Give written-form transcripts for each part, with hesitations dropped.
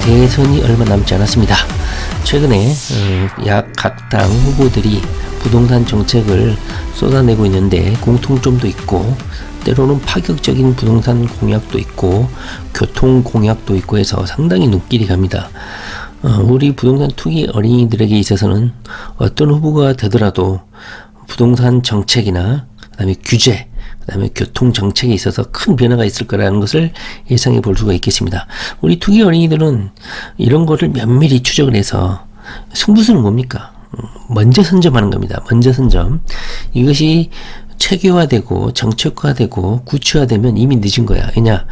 대선이 얼마 남지 않았습니다. 최근에 각 당 후보들이 부동산 정책을 쏟아내고 있는데 공통점도 있고 때로는 파격적인 부동산 공약도 있고 교통 공약도 있고 해서 상당히 눈길이 갑니다. 우리 부동산 투기 어린이들에게 있어서는 어떤 후보가 되더라도 부동산 정책이나 그다음에 규제, 그다음에 교통 정책에 있어서 큰 변화가 있을 거라는 것을 예상해 볼 수가 있겠습니다. 우리 투기 어린이들은 이런 거를 면밀히 추적을 해서 승부수는 뭡니까? 먼저 선점하는 겁니다. 먼저 선점. 이것이 체계화되고 정책화되고 구체화되면 이미 늦은 거야. 왜냐?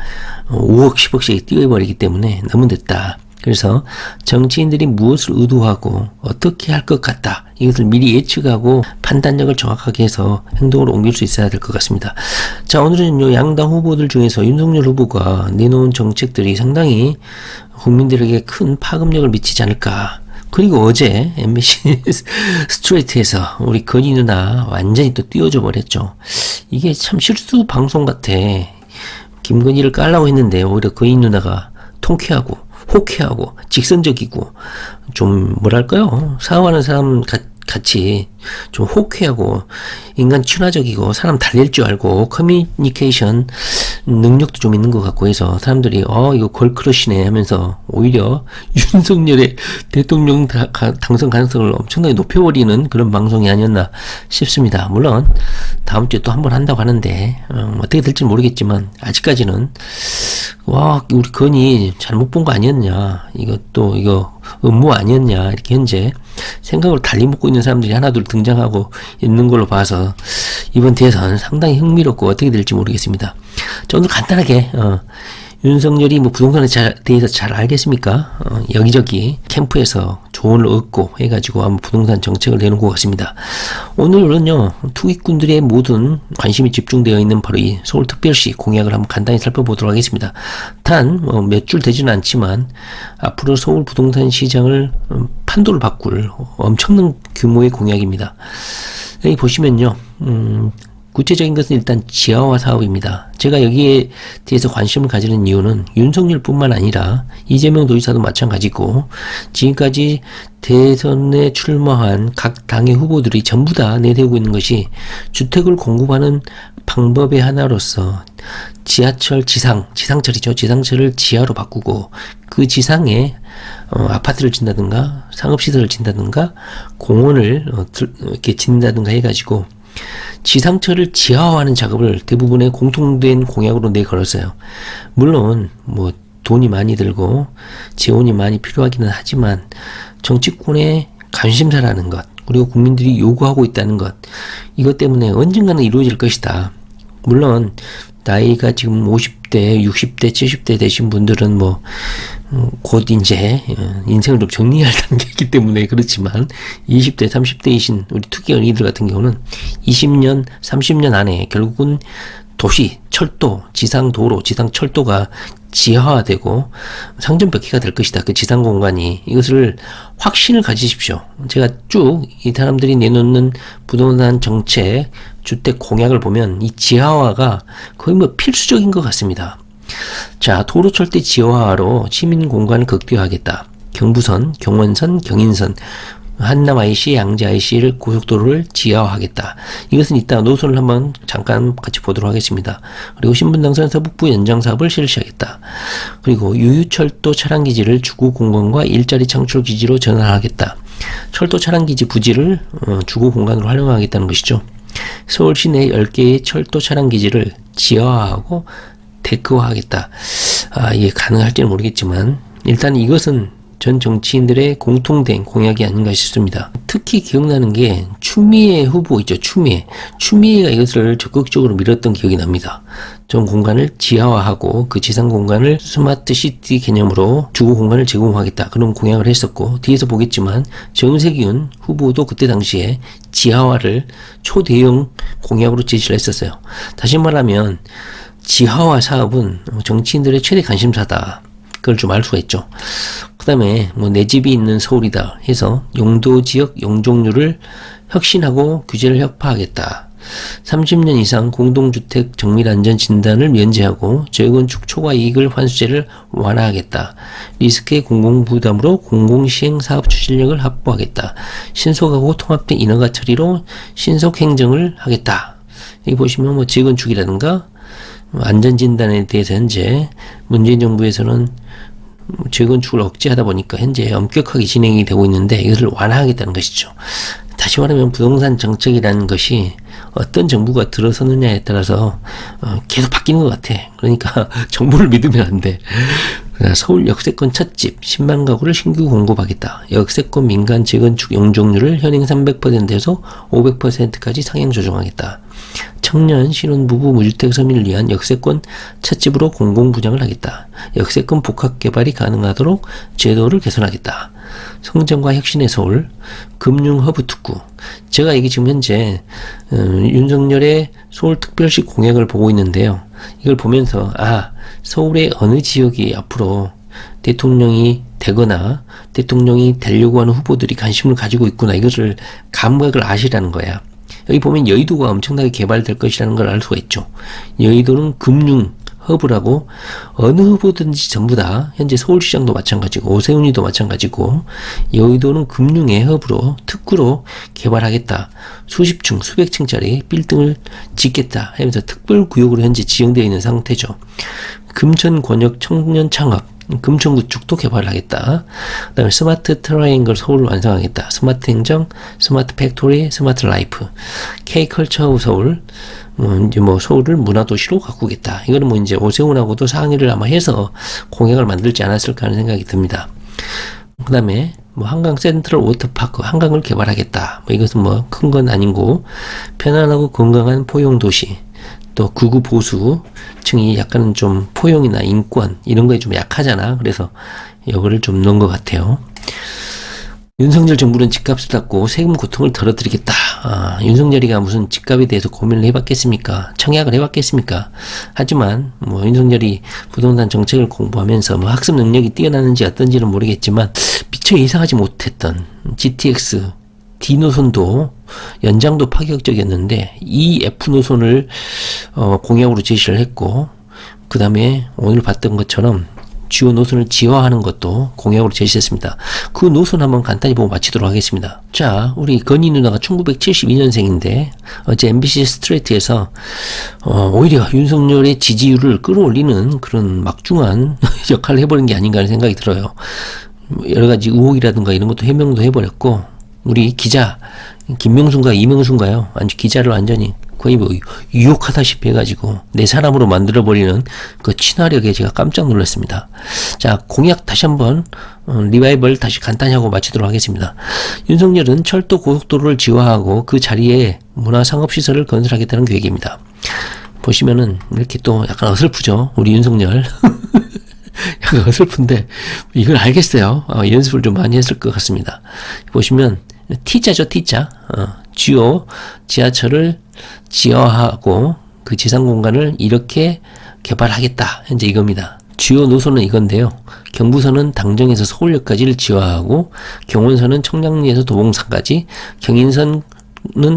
5억 10억씩 띄워버리기 때문에 너무 늦다. 그래서 정치인들이 무엇을 의도하고 어떻게 할 것 같다. 이것을 미리 예측하고 판단력을 정확하게 해서 행동으로 옮길 수 있어야 될 것 같습니다. 자, 오늘은요, 양당 후보들 중에서 윤석열 후보가 내놓은 정책들이 상당히 국민들에게 큰 파급력을 미치지 않을까. 그리고 어제 MBC 스트레이트에서 우리 건희 누나 완전히 또 띄워줘 버렸죠. 이게 참 실수 방송 같아. 김건희를 깔라고 했는데 오히려 건희 누나가 통쾌하고 호쾌하고 직선적이고 좀 뭐랄까요, 사업하는 사람 같이 좀 호쾌하고 인간 친화적이고 사람 달랠 줄 알고 커뮤니케이션 능력도 좀 있는 것 같고 해서 사람들이 이거 걸크러시네 하면서 오히려 윤석열의 대통령 당선 가능성을 엄청나게 높여버리는 그런 방송이 아니었나 싶습니다. 물론 다음 주에 또 한 번 한다고 하는데 어떻게 될지 모르겠지만 아직까지는 우리 건이 잘못 본 거 아니었냐, 이거 음모 아니었냐, 이렇게 현재 생각을 달리 먹고 있는 사람들이 하나둘 등장하고 있는 걸로 봐서 이번 대선 상당히 흥미롭고 어떻게 될지 모르겠습니다. 자, 오늘 간단하게 윤석열이 부동산에 대해서 잘 알겠습니까? 여기저기 캠프에서 조언을 얻고 해가지고 한번 부동산 정책을 내놓은 것 같습니다. 오늘은요, 투기꾼들의 모든 관심이 집중되어 있는 바로 이 서울특별시 공약을 한번 간단히 살펴보도록 하겠습니다. 단 몇 줄 되지는 않지만 앞으로 서울 부동산 시장을 판도를 바꿀 엄청난 규모의 공약입니다. 여기 보시면요, 구체적인 것은 일단 지하화 사업입니다. 제가 여기에 대해서 관심을 가지는 이유는 윤석열뿐만 아니라 이재명 도지사도 마찬가지고 지금까지 대선에 출마한 각 당의 후보들이 전부 다 내세우고 있는 것이 주택을 공급하는 방법의 하나로서 지하철 지상철이죠. 지상철을 지하로 바꾸고 그 지상에 아파트를 짓는다든가 상업시설을 짓는다든가 공원을 이렇게 짓는다든가 해가지고 지상철을 지하화하는 작업을 대부분의 공통된 공약으로 내걸었어요. 물론 돈이 많이 들고 재원이 많이 필요하기는 하지만 정치권의 관심사라는 것, 그리고 국민들이 요구하고 있다는 것, 이것 때문에 언젠가는 이루어질 것이다. 물론 나이가 지금 50대, 60대, 70대 되신 분들은 곧 이제 인생을 좀 정리할 단계이기 때문에 그렇지만 20대, 30대이신 우리 투기 어린이들 같은 경우는 20년, 30년 안에 결국은 도시, 철도, 지상도로, 지상철도가 지하화되고 상점벽해가 될 것이다. 그 지상 공간이. 이것을 확신을 가지십시오. 제가 쭉 이 사람들이 내놓는 부동산 정책, 주택 공약을 보면 이 지하화가 거의 필수적인 것 같습니다. 자, 도로철도 지하화로 시민 공간을 극대화하겠다. 경부선, 경원선, 경인선, 한남 IC, 양재 IC를 고속도로를 지하화하겠다. 이것은 이따 노선을 한번 잠깐 같이 보도록 하겠습니다. 그리고 신분당선 서북부 연장 사업을 실시하겠다. 그리고 유유철도 차량기지를 주거공간과 일자리 창출 기지로 전환하겠다. 철도 차량기지 부지를 주거공간으로 활용하겠다는 것이죠. 서울시 내 10개의 철도 차량기지를 지하화하고 데크화하겠다. 이게 가능할지는 모르겠지만 일단 이것은 전 정치인들의 공통된 공약이 아닌가 싶습니다. 특히 기억나는 게 추미애 후보 있죠. 추미애가 이것을 적극적으로 밀었던 기억이 납니다. 전 공간을 지하화하고 그 지상 공간을 스마트 시티 개념으로 주거 공간을 제공하겠다. 그런 공약을 했었고, 뒤에서 보겠지만 정세균 후보도 그때 당시에 지하화를 초대형 공약으로 제시를 했었어요. 다시 말하면 지하화 사업은 정치인들의 최대 관심사다. 그걸 좀 알 수가 있죠. 그 다음에 내 집이 있는 서울이다 해서 용도 지역 용적률을 혁신하고 규제를 협파하겠다. 30년 이상 공동주택 정밀안전진단을 면제하고 재건축 초과 이익을 환수제를 완화하겠다. 리스크의 공공부담으로 공공시행 사업 추진력을 확보하겠다. 신속하고 통합된 인허가 처리로 신속행정을 하겠다. 여기 보시면 뭐 재건축이라든가 안전진단에 대해서 현재 문재인 정부에서는 재건축을 억제하다 보니까 현재 엄격하게 진행이 되고 있는데 이것을 완화하겠다는 것이죠. 다시 말하면 부동산 정책이라는 것이 어떤 정부가 들어서느냐에 따라서 계속 바뀌는 것 같아. 그러니까 정부를 믿으면 안 돼. 서울 역세권 첫집 10만 가구를 신규 공급하겠다. 역세권 민간 재건축 용적률을 현행 300%에서 500%까지 상향 조정하겠다. 청년 신혼부부 무주택 서민을 위한 역세권 첫집으로 공공분양을 하겠다. 역세권 복합 개발이 가능하도록 제도를 개선하겠다. 성장과 혁신의 서울, 금융 허브 특구. 제가 이게 지금 현재 윤석열의 서울특별시 공약을 보고 있는데요. 이걸 보면서 서울의 어느 지역이 앞으로 대통령이 되거나 대통령이 되려고 하는 후보들이 관심을 가지고 있구나, 이것을 감각을 아시라는 거야. 여기 보면 여의도가 엄청나게 개발될 것이라는 걸 알 수가 있죠. 여의도는 금융 허브라고 어느 후보든지 전부 다, 현재 서울시장도 마찬가지고 오세훈이도 마찬가지고, 여의도는 금융의 허브로 특구로 개발하겠다. 수십 층 수백 층짜리 빌딩을 짓겠다 하면서 특별구역으로 현재 지정되어 있는 상태죠. 금천 권역 청년 창업, 금천구축도 개발하겠다. 그 다음에 스마트 트라이앵글 서울을 완성하겠다. 스마트 행정, 스마트 팩토리, 스마트 라이프, K컬처 서울, 이제 뭐 서울을 문화도시로 가꾸겠다. 이거는 이제 오세훈하고도 상의를 아마 해서 공약을 만들지 않았을까 하는 생각이 듭니다. 그 다음에 한강 센트럴 워터파크, 한강을 개발하겠다. 이것은 큰 건 아니고, 편안하고 건강한 포용 도시, 또 극우 보수층이 약간은 좀 포용이나 인권 이런 거에 좀 약하잖아. 그래서 이거를 좀 넣은 것 같아요. 윤석열 정부는 집값을 닫고 세금 고통을 덜어드리겠다. 윤석열이가 무슨 집값에 대해서 고민을 해봤겠습니까? 청약을 해봤겠습니까? 하지만 윤석열이 부동산 정책을 공부하면서 학습 능력이 뛰어나는지 어떤지는 모르겠지만 미처 예상하지 못했던 GTX D 노선도 연장도 파격적이었는데 이 F 노선을 공약으로 제시를 했고, 그 다음에 오늘 봤던 것처럼 주요 노선을 지화하는 것도 공약으로 제시했습니다. 그 노선 한번 간단히 보고 마치도록 하겠습니다. 자, 우리 건희 누나가 1972년생인데 어제 MBC 스트레이트에서 오히려 윤석열의 지지율을 끌어올리는 그런 막중한 역할을 해버린 게 아닌가 하는 생각이 들어요. 여러 가지 의혹이라든가 이런 것도 해명도 해버렸고, 우리 기자 김명순가 이명순가요, 아주 기자를 완전히 거의 유혹하다시피 해가지고 내 사람으로 만들어버리는 그 친화력에 제가 깜짝 놀랐습니다. 자, 공약 다시 한번 리바이벌 다시 간단히 하고 마치도록 하겠습니다. 윤석열은 철도 고속도로를 지화하고 그 자리에 문화상업시설을 건설하겠다는 계획입니다. 보시면은 이렇게 또 약간 어설프죠, 우리 윤석열. 약간 어설픈데 이걸 알겠어요. 연습을 좀 많이 했을 것 같습니다. 보시면 T자죠, T자. 주요 지하철을 지하하고 그 지상 공간을 이렇게 개발하겠다. 현재 이겁니다. 주요 노선은 이건데요. 경부선은 당정에서 서울역까지를 지하하고, 경원선은 청량리에서 도봉산까지, 경인선은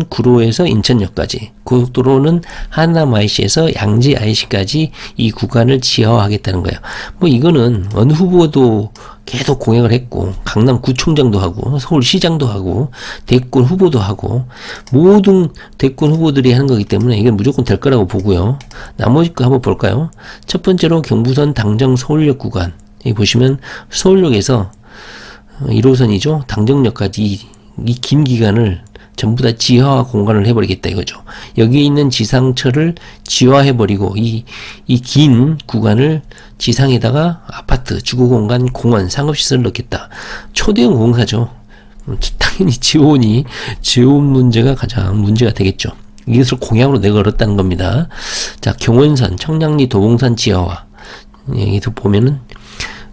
구로에서 인천역까지, 고속도로는 하남 IC에서 양지 IC까지 이 구간을 지하화하겠다는 거예요. 이거는 어느 후보도 계속 공약을 했고, 강남 구청장도 하고, 서울시장도 하고, 대권 후보도 하고, 모든 대권 후보들이 하는 거기 때문에 이게 무조건 될 거라고 보고요. 나머지 거 한번 볼까요? 첫 번째로 경부선 당정 서울역 구간. 여기 보시면 서울역에서 1호선이죠. 당정역까지 이 긴 기간을 전부 다 지하화 공간을 해버리겠다 이거죠. 여기에 있는 지상철을 지하해버리고 이 긴 구간을 지상에다가 아파트, 주거공간, 공원, 상업시설을 넣겠다. 초대형 공사죠. 당연히 지원 문제가 가장 문제가 되겠죠. 이것을 공약으로 내걸었다는 겁니다. 자, 경원선, 청량리, 도봉산 지하화. 여기서 보면은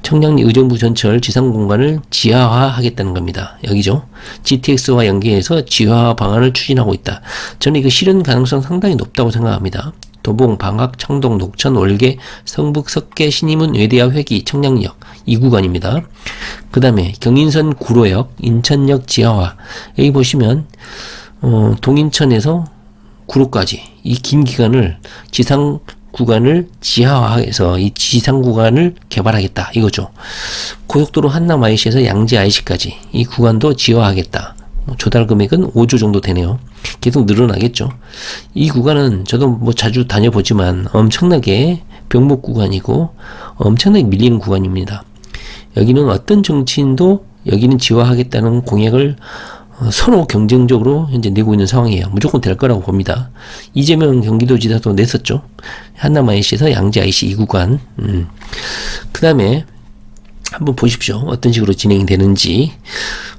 청량리 의정부 전철 지상 공간을 지하화하겠다는 겁니다. 여기죠. GTX와 연계해서 지하화 방안을 추진하고 있다. 저는 이거 실현 가능성 상당히 높다고 생각합니다. 도봉, 방학, 창동, 녹천, 월계, 성북, 석계, 신임은, 외대와 회기, 청량리역 이 구간입니다. 그 다음에 경인선 구로역, 인천역 지하화. 여기 보시면 동인천에서 구로까지 이 긴 기간을 지상 구간을 지하화해서 이 지상 구간을 개발하겠다 이거죠. 고속도로 한남 IC에서 양재 IC까지 이 구간도 지하화하겠다. 조달 금액은 5조 정도 되네요. 계속 늘어나겠죠. 이 구간은 저도 뭐 자주 다녀보지만 엄청나게 병목 구간이고 엄청나게 밀리는 구간입니다. 여기는 어떤 정치인도 여기는 지화하겠다는 공약을 서로 경쟁적으로 현재 내고 있는 상황이에요. 무조건 될 거라고 봅니다. 이재명 경기도지사도 냈었죠. 한남 IC에서 양재 IC 이 구간. 그 다음에 한번 보십시오. 어떤 식으로 진행이 되는지.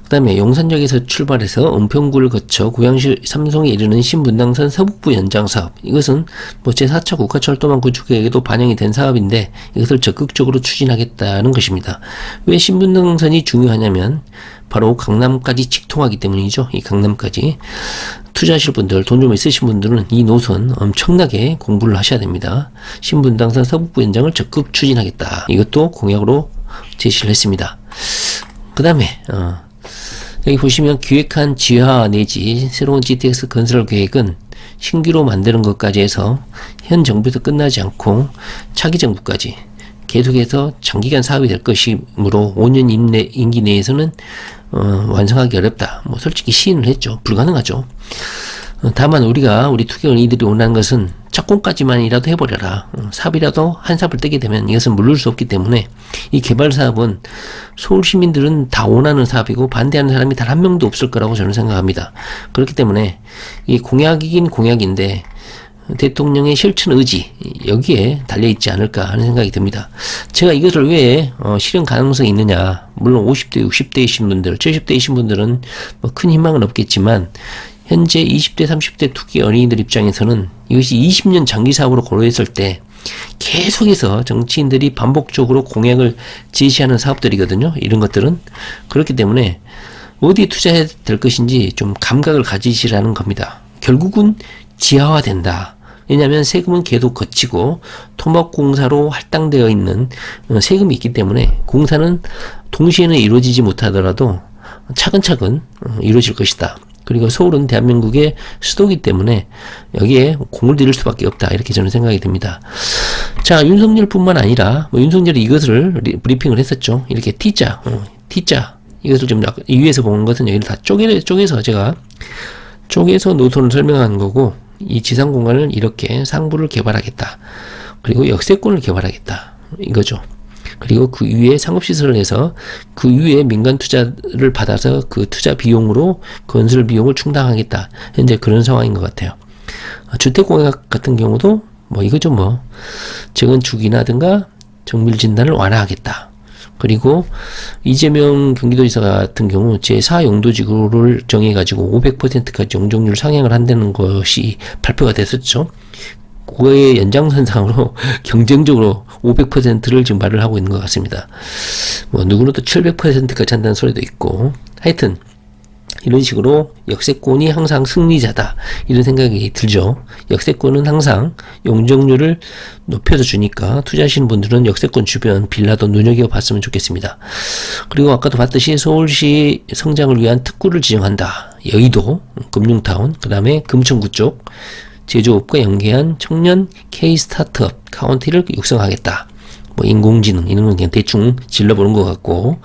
그 다음에 용산역에서 출발해서 은평구를 거쳐 고양시 삼성에 이르는 신분당선 서북부 연장 사업. 이것은 뭐 제4차 국가철도망 구축 계획에도 반영이 된 사업인데 이것을 적극적으로 추진하겠다는 것입니다. 왜 신분당선이 중요하냐면 바로 강남까지 직통하기 때문이죠. 이 강남까지. 투자하실 분들, 돈 좀 있으신 분들은 이 노선 엄청나게 공부를 하셔야 됩니다. 신분당선 서북부 연장을 적극 추진하겠다. 이것도 공약으로 제시를 했습니다. 그 다음에 여기 보시면 기획한 지하 내지 새로운 GTX 건설 계획은 신규로 만드는 것까지 해서 현 정부에서 끝나지 않고 차기 정부까지 계속해서 장기간 사업이 될 것이므로 5년 임기 내에서는 완성하기 어렵다. 뭐 솔직히 시인을 했죠. 불가능하죠. 다만 우리 투기원이들이 원하는 것은 착공까지만이라도 해버려라. 사업이라도 한 사업을 떼게 되면 이것은 물을 수 없기 때문에 이 개발 사업은 서울 시민들은 다 원하는 사업이고 반대하는 사람이 단 한 명도 없을 거라고 저는 생각합니다. 그렇기 때문에 이 공약이긴 공약인데 대통령의 실천 의지 여기에 달려있지 않을까 하는 생각이 듭니다. 제가 이것을 왜 실현 가능성이 있느냐, 물론 50대 60대이신 분들 70대이신 분들은 뭐 큰 희망은 없겠지만 현재 20대 30대 투기 어린이들 입장에서는 이것이 20년 장기 사업으로 고려했을 때 계속해서 정치인들이 반복적으로 공약을 제시하는 사업들이거든요. 이런 것들은. 그렇기 때문에 어디에 투자해야 될 것인지 좀 감각을 가지시라는 겁니다. 결국은 지하화된다. 왜냐하면 세금은 계속 거치고 토목공사로 할당되어 있는 세금이 있기 때문에 공사는 동시에는 이루어지지 못하더라도 차근차근 이루어질 것이다. 그리고 서울은 대한민국의 수도이기 때문에 여기에 공을 들일 수밖에 없다. 이렇게 저는 생각이 듭니다. 자, 윤석열 뿐만 아니라 윤석열이 이것을 브리핑을 했었죠. 이렇게 T자 이것을 좀 이 위에서 보는 것은 여기를 다 쪼개서 제가 쪼개서 노선을 설명한 거고, 이 지상 공간을 이렇게 상부를 개발하겠다. 그리고 역세권을 개발하겠다. 이거죠. 그리고 그 위에 상업시설을 해서 그 위에 민간 투자를 받아서 그 투자 비용으로 건설 비용을 충당하겠다. 현재 그런 상황인 것 같아요. 주택공약 같은 경우도 이거죠. 재건축이라든가 정밀진단을 완화하겠다. 그리고 이재명 경기도지사 같은 경우 제4 용도지구를 정해가지고 500%까지 용적률 상향을 한다는 것이 발표가 됐었죠. 그거의 연장선상으로 경쟁적으로 500%를 지금 말을 하고 있는 것 같습니다. 누구는 또 700%까지 한다는 소리도 있고, 하여튼 이런 식으로 역세권이 항상 승리자다, 이런 생각이 들죠. 역세권은 항상 용적률을 높여서 주니까 투자하시는 분들은 역세권 주변 빌라도 눈여겨봤으면 좋겠습니다. 그리고 아까도 봤듯이 서울시 성장을 위한 특구를 지정한다. 여의도 금융타운, 그 다음에 금천구 쪽 제조업과 연계한 청년 K 스타트업 카운티를 육성하겠다. 인공지능 이런 건 그냥 대충 질러보는 것 같고,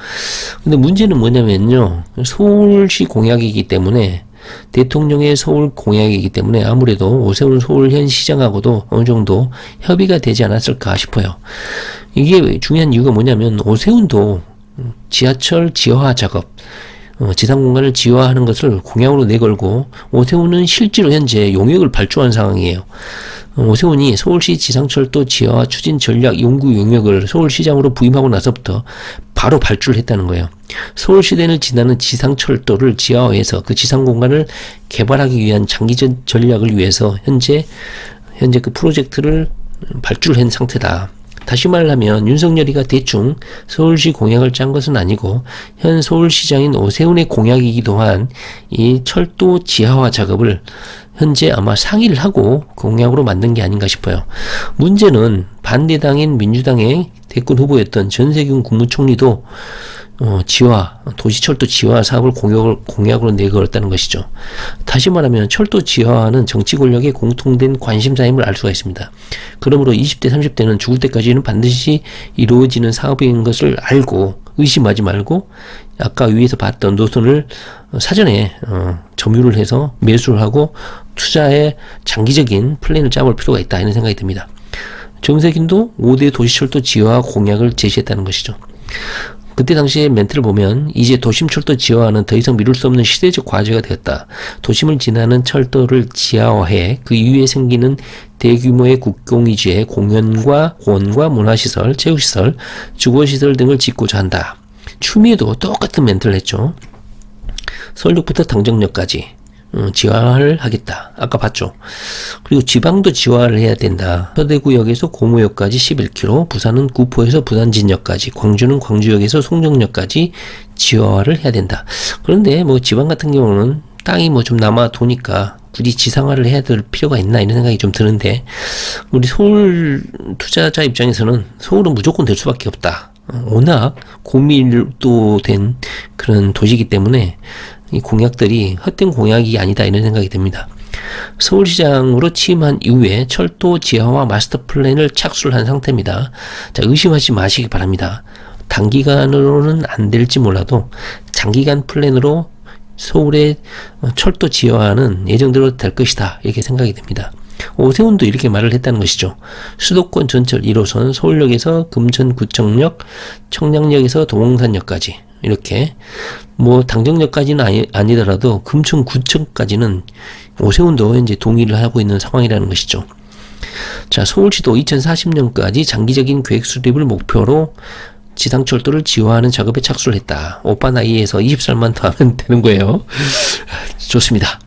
근데 문제는 뭐냐면요, 서울시 공약이기 때문에, 대통령의 서울 공약이기 때문에 아무래도 오세훈 서울현 시장하고도 어느 정도 협의가 되지 않았을까 싶어요. 이게 중요한 이유가 뭐냐면, 오세훈도 지하철 지하화 작업, 지상 공간을 지하화하는 것을 공약으로 내걸고, 오세훈은 실제로 현재 용역을 발주한 상황이에요. 오세훈이 서울시 지상철도 지하화 추진 전략 연구 용역을 서울시장으로 부임하고 나서부터 바로 발주를 했다는 거예요. 서울시대를 지나는 지상철도를 지하화해서 그 지상 공간을 개발하기 위한 장기적 전략을 위해서 현재 그 프로젝트를 발주를 한 상태다. 다시 말하면 윤석열이가 대충 서울시 공약을 짠 것은 아니고 현 서울시장인 오세훈의 공약이기도 한 이 철도 지하화 작업을 현재 아마 상의를 하고 공약으로 만든 게 아닌가 싶어요. 문제는 반대당인 민주당의 대권 후보였던 전세균 국무총리도 도시철도 지화 사업을 공약으로 내걸었다는 것이죠. 다시 말하면 철도 지화는 정치 권력의 공통된 관심사임을 알 수가 있습니다. 그러므로 20대, 30대는 죽을 때까지는 반드시 이루어지는 사업인 것을 알고 의심하지 말고 아까 위에서 봤던 노선을 사전에 점유를 해서 매수를 하고 투자에 장기적인 플랜을 짜볼 필요가 있다, 이런 생각이 듭니다. 정세균도 5대 도시철도 지화 공약을 제시했다는 것이죠. 그때 당시에 멘트를 보면 이제 도심철도 지화는 더 이상 미룰 수 없는 시대적 과제가 되었다. 도심을 지나는 철도를 지하화해 그 이후에 생기는 대규모의 국공유지의 공원과 문화시설, 체육시설, 주거시설 등을 짓고자 한다. 추미애도 똑같은 멘트를 했죠. 서울역부터 당정역까지 지화를 하겠다. 아까 봤죠. 그리고 지방도 지화를 해야 된다. 서대구역에서 고무역까지 11km, 부산은 구포에서 부산진역까지, 광주는 광주역에서 송정역까지 지화를 해야 된다. 그런데 뭐 지방 같은 경우는 땅이 뭐 좀 남아 도니까 굳이 지상화를 해야 될 필요가 있나, 이런 생각이 좀 드는데, 우리 서울 투자자 입장에서는 서울은 무조건 될 수밖에 없다. 워낙 고밀도된 그런 도시이기 때문에 이 공약들이 헛된 공약이 아니다, 이런 생각이 듭니다. 서울시장으로 취임한 이후에 철도 지하화 마스터 플랜을 착수를 한 상태입니다. 자, 의심하지 마시기 바랍니다. 단기간으로는 안 될지 몰라도 장기간 플랜으로 서울의 철도 지하화는 예정대로 될 것이다, 이렇게 생각이 됩니다. 오세훈도 이렇게 말을 했다는 것이죠. 수도권 전철 1호선 서울역에서 금천구청역, 청량역에서 도봉산역까지, 이렇게 뭐 당정역까지는 아니더라도 금천구청까지는 오세훈도 이제 동의를 하고 있는 상황이라는 것이죠. 자, 서울시도 2040년까지 장기적인 계획 수립을 목표로 지상철도를 지화하는 작업에 착수를 했다. 오빠 나이에서 20살만 더 하면 되는 거예요. 좋습니다.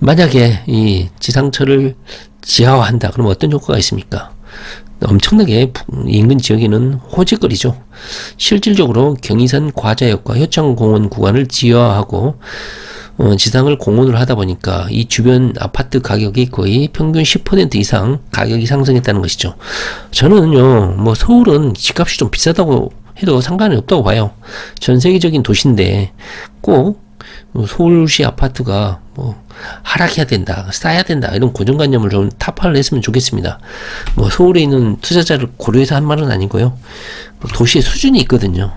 만약에 이 지상철을 지하화한다, 그러면 어떤 효과가 있습니까? 엄청나게 인근 지역에는 호재거리죠. 실질적으로 경의선 과자역과 효창공원 구간을 지하화하고 지상을 공원으로 하다 보니까 이 주변 아파트 가격이 거의 평균 10% 이상 가격이 상승했다는 것이죠. 저는요, 뭐 서울은 집값이 좀 비싸다고 해도 상관이 없다고 봐요. 전 세계적인 도시인데 꼭 서울시 아파트가 뭐 하락해야 된다, 싸야 된다, 이런 고정관념을 좀 타파를 했으면 좋겠습니다. 뭐 서울에 있는 투자자를 고려해서 한 말은 아니고요. 도시의 수준이 있거든요.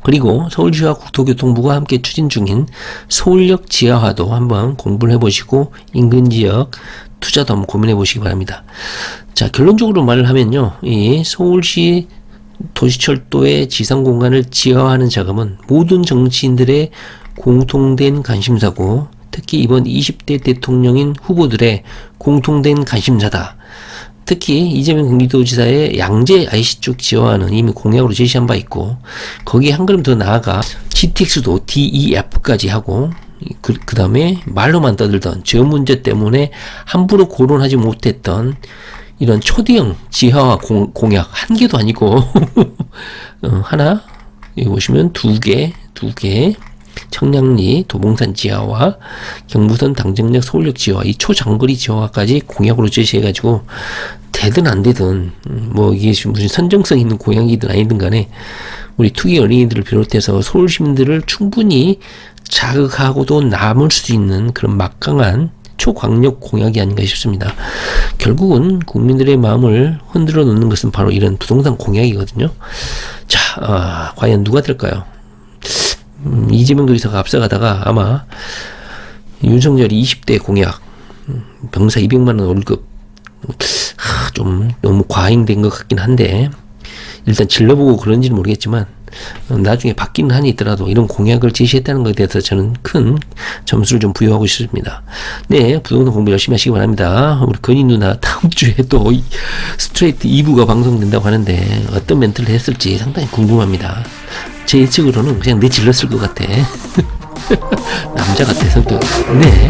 그리고 서울시와 국토교통부가 함께 추진 중인 서울역 지하화도 한번 공부를 해보시고 인근 지역 투자도 한번 고민해 보시기 바랍니다. 자, 결론적으로 말을 하면요, 이 서울시 도시철도의 지상 공간을 지하화하는 작업은 모든 정치인들의 공통된 관심사고, 특히 이번 20대 대통령인 후보들의 공통된 관심사다. 특히 이재명 경기도지사의 양재 IC쪽 지하화는 이미 공약으로 제시한 바 있고, 거기에 한 걸음 더 나아가 GTX도 DEF까지 하고, 그 다음에 말로만 떠들던 저 문제 때문에 함부로 거론하지 못했던 이런 초대형 지하화 공약 한 개도 아니고 하나, 여기 보시면 두 개, 청량리 도봉산 지하화, 경부선 당정역 서울역 지하화, 이 초장거리 지하화까지 공약으로 제시해가지고 되든 안 되든 뭐 이게 무슨 선정성 있는 공약이든 아니든 간에 우리 투기 어린이들을 비롯해서 서울 시민들을 충분히 자극하고도 남을 수 있는 그런 막강한 초광력 공약이 아닌가 싶습니다. 결국은 국민들의 마음을 흔들어 놓는 것은 바로 이런 부동산 공약이거든요. 자, 과연 누가 될까요? 이재명 도지사가 앞서가다가 아마 윤석열이 20대 공약, 병사 200만원 월급, 좀 너무 과잉된 것 같긴 한데, 일단 질러보고 그런지는 모르겠지만 나중에 바뀌는 한이 있더라도 이런 공약을 제시했다는 것에 대해서 저는 큰 점수를 좀 부여하고 싶습니다. 네, 부동산 공부 열심히 하시기 바랍니다. 우리 건희 누나 다음 주에 또 스트레이트 2부가 방송된다고 하는데 어떤 멘트를 했을지 상당히 궁금합니다. 제 예측으로는 그냥 내질렀을 것 같아. 남자 같아, 성격. 네.